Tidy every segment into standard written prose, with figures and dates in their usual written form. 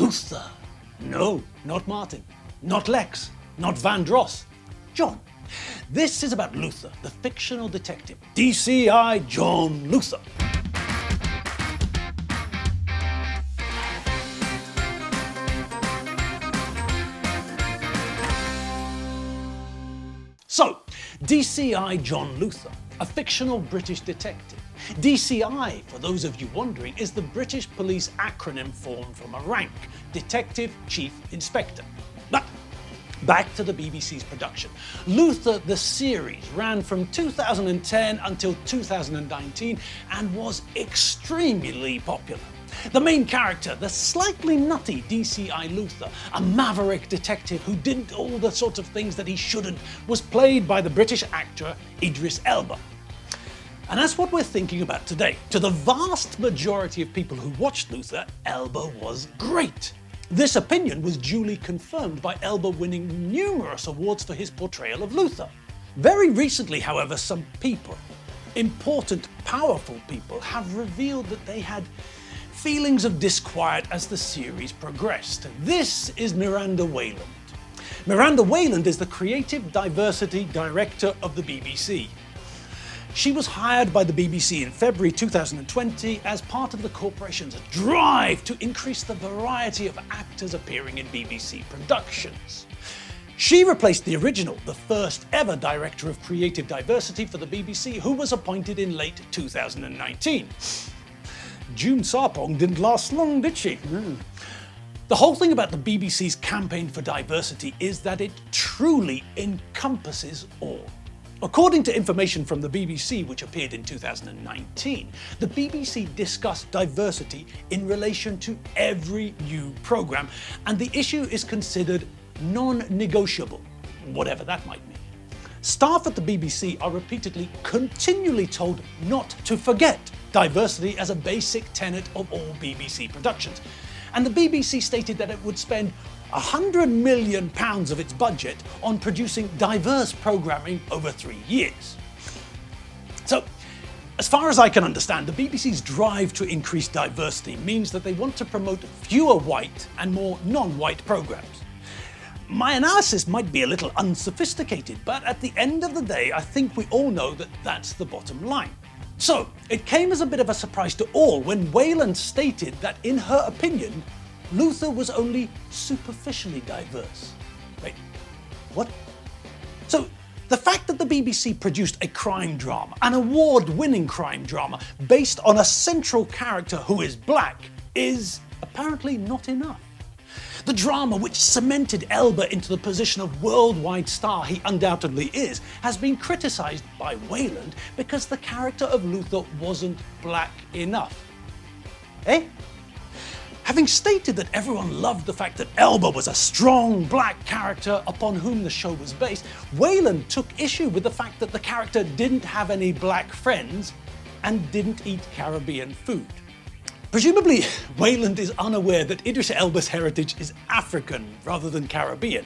Luther. No, not Martin, not Lex, not Vandross, John. This is about Luther, the fictional detective, DCI John Luther. So, DCI John Luther, a fictional British detective. DCI, for those of you wondering, is the British police acronym formed from a rank, Detective Chief Inspector. But back to the BBC's production. Luther the series ran from 2010 until 2019 and was extremely popular. The main character, the slightly nutty DCI Luther, a maverick detective who did all the sorts of things that he shouldn't, was played by the British actor Idris Elba. And that's what we're thinking about today. To the vast majority of people who watched Luther, Elba was great. This opinion was duly confirmed by Elba winning numerous awards for his portrayal of Luther. Very recently, however, some people, important, powerful people, have revealed that they had feelings of disquiet as the series progressed. This is Miranda Wayland. Miranda Wayland is the Creative Diversity Director of the BBC. She was hired by the BBC in February 2020 as part of the corporation's drive to increase the variety of actors appearing in BBC productions. She replaced the original, the first ever Director of Creative Diversity for the BBC, who was appointed in late 2019. June Sarpong didn't last long, did she? The whole thing about the BBC's campaign for diversity is that it truly encompasses all. According to information from the BBC, which appeared in 2019, the BBC discussed diversity in relation to every new programme, and the issue is considered non-negotiable, whatever that might mean. Staff at the BBC are repeatedly, continually told not to forget diversity as a basic tenet of all BBC productions. And the BBC stated that it would spend £100 million of its budget on producing diverse programming over 3 years. So, as far as I can understand, the BBC's drive to increase diversity means that they want to promote fewer white and more non-white programmes. My analysis might be a little unsophisticated, but at the end of the day, I think we all know that that's the bottom line. So, it came as a bit of a surprise to all when Wayland stated that, in her opinion, Luther was only superficially diverse. Wait, what? So, the fact that the BBC produced a crime drama, an award-winning crime drama, based on a central character who is black, is apparently not enough. The drama, which cemented Elba into the position of worldwide star he undoubtedly is, has been criticised by Wayland because the character of Luther wasn't black enough. Eh? Having stated that everyone loved the fact that Elba was a strong black character upon whom the show was based, Wayland took issue with the fact that the character didn't have any black friends and didn't eat Caribbean food. Presumably, Wayland is unaware that Idris Elba's heritage is African rather than Caribbean.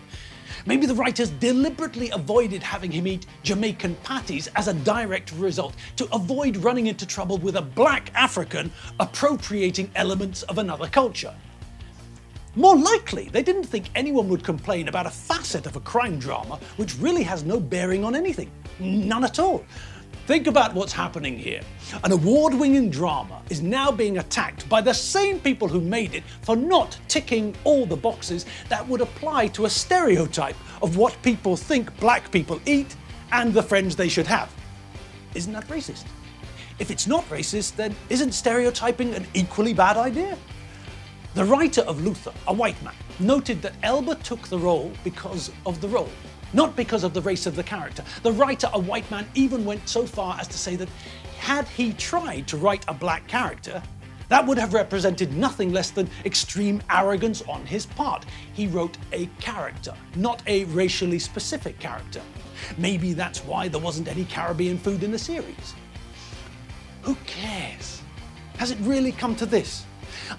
Maybe the writers deliberately avoided having him eat Jamaican patties as a direct result to avoid running into trouble with a black African appropriating elements of another culture. More likely, they didn't think anyone would complain about a facet of a crime drama which really has no bearing on anything. None at all. Think about what's happening here. An award-winning drama is now being attacked by the same people who made it for not ticking all the boxes that would apply to a stereotype of what people think black people eat and the friends they should have. Isn't that racist? If it's not racist, then isn't stereotyping an equally bad idea? The writer of Luther, a white man, noted that Elba took the role because of the role, not because of the race of the character. The writer, a white man, even went so far as to say that had he tried to write a black character, that would have represented nothing less than extreme arrogance on his part. He wrote a character, not a racially specific character. Maybe that's why there wasn't any Caribbean food in the series. Who cares? Has it really come to this?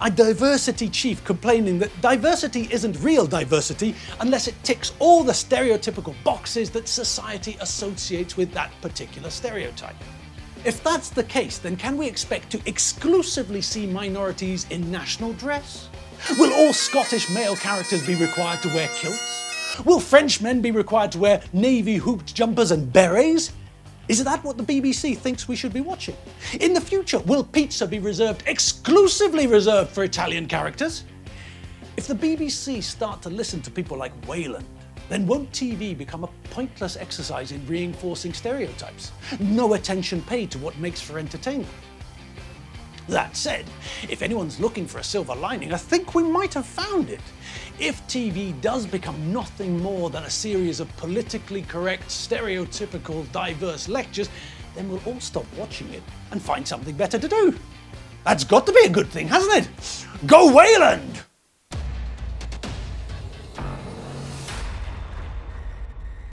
A diversity chief complaining that diversity isn't real diversity unless it ticks all the stereotypical boxes that society associates with that particular stereotype. If that's the case, then can we expect to exclusively see minorities in national dress? Will all Scottish male characters be required to wear kilts? Will French men be required to wear navy hooped jumpers and berets? Is that what the BBC thinks we should be watching? In the future, will pizza be exclusively reserved for Italian characters? If the BBC start to listen to people like Wayland, then won't TV become a pointless exercise in reinforcing stereotypes? No attention paid to what makes for entertainment. That said, if anyone's looking for a silver lining, I think we might have found it. If TV does become nothing more than a series of politically correct, stereotypical, diverse lectures, then we'll all stop watching it and find something better to do. That's got to be a good thing, hasn't it? Go Wayland!